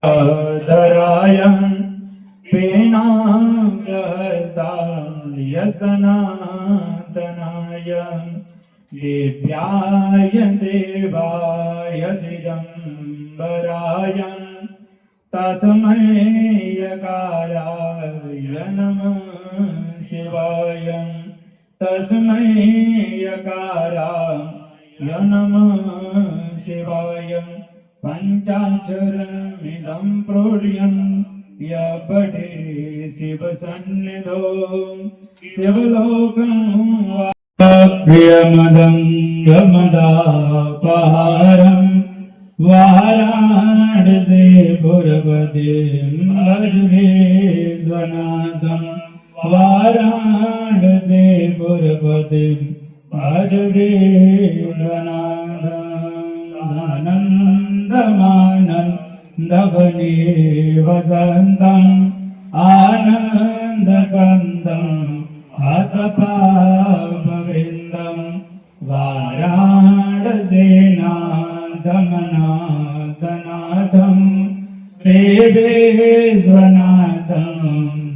धराय पेनागस्ताय सनातनाय दिव्याय देवाय दिगंबराय तस्मै यकाराय नमः शिवाय तस्मै यकाराय नमः शिवाय पंचाक्षरमिदं प्रोढ्यं यः पठे शिवसन्निधौ शिवलोकं प्रियमदं गमदापहारं वाराणसी पुरपतिं भज विश्वनाथं वाराणसी पुरपतिं भज विश्वनाथं आनन्दमानन्दवने वसन्तम् आनन्दकन्दम् हतपापवृन्दं वाराणसीनाथमनाथनाथं श्रीविश्वनाथं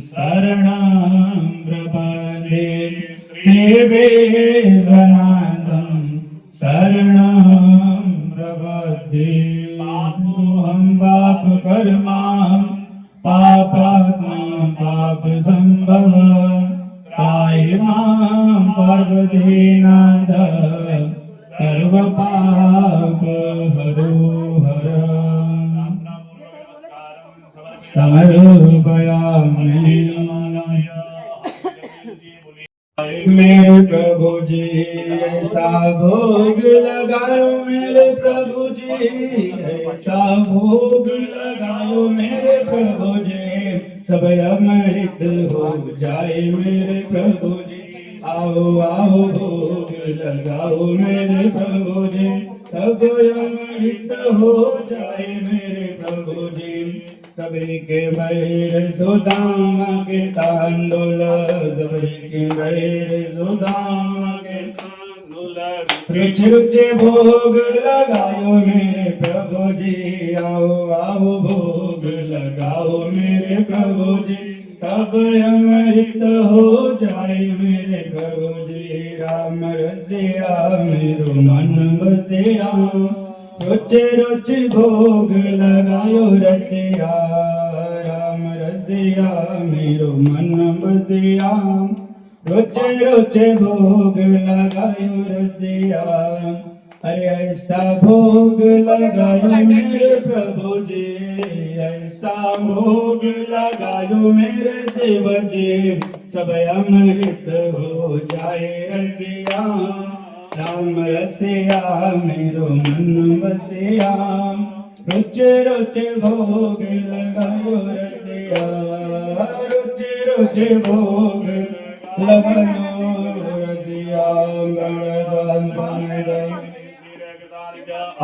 शरणं प्रपद्ये श्रीविश्वनाथं शरणं प्रपद्ये अहं पापकर्मा पापात्मा पापसम्भव त्राहि मां पार्वतीनाथ सर्वपापहरो हर समर्पयामि मेरे प्रभु जी ऐसा भोग लगाओ मेरे प्रभु जी ऐसा भोग लगाओ मेरे प्रभु जी सब अमृत हो जाए मेरे प्रभु जी आओ आओ भोग लगाओ मेरे प्रभु जी सब अमृत हो जाए मेरे प्रभु जी सबरी के बैर सुदाम के तांडुल सबरी के बैर सुदाम के तांडुल रुचि रुचि भोग लगाओ मेरे प्रभु जी आओ आओ भोग लगाओ मेरे प्रभु जी सब अमृत हो जाए मेरे प्रभु जी राम रसिया मेरो मन बसिया रुचि रुचि भोग लगायो रसिया राम रसिया मेरो मन बसिया रुचि रुचि भोग लगायो रसिया अरे ऐसा भोग लगायो मेरे प्रभु जी ऐसा भोग लगायो मेरे शिव जी सब अमृत हो जाए रसिया राम रसिया मेरो मन बसिया रुचि रुचि भोग लगायो रसिया रुचि रुचि भोग लगायो रसिया मृदं पाणिदं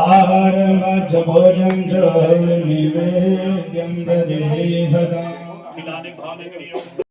आहारं च भोजनं च निवेद्यं प्रतिदेहदा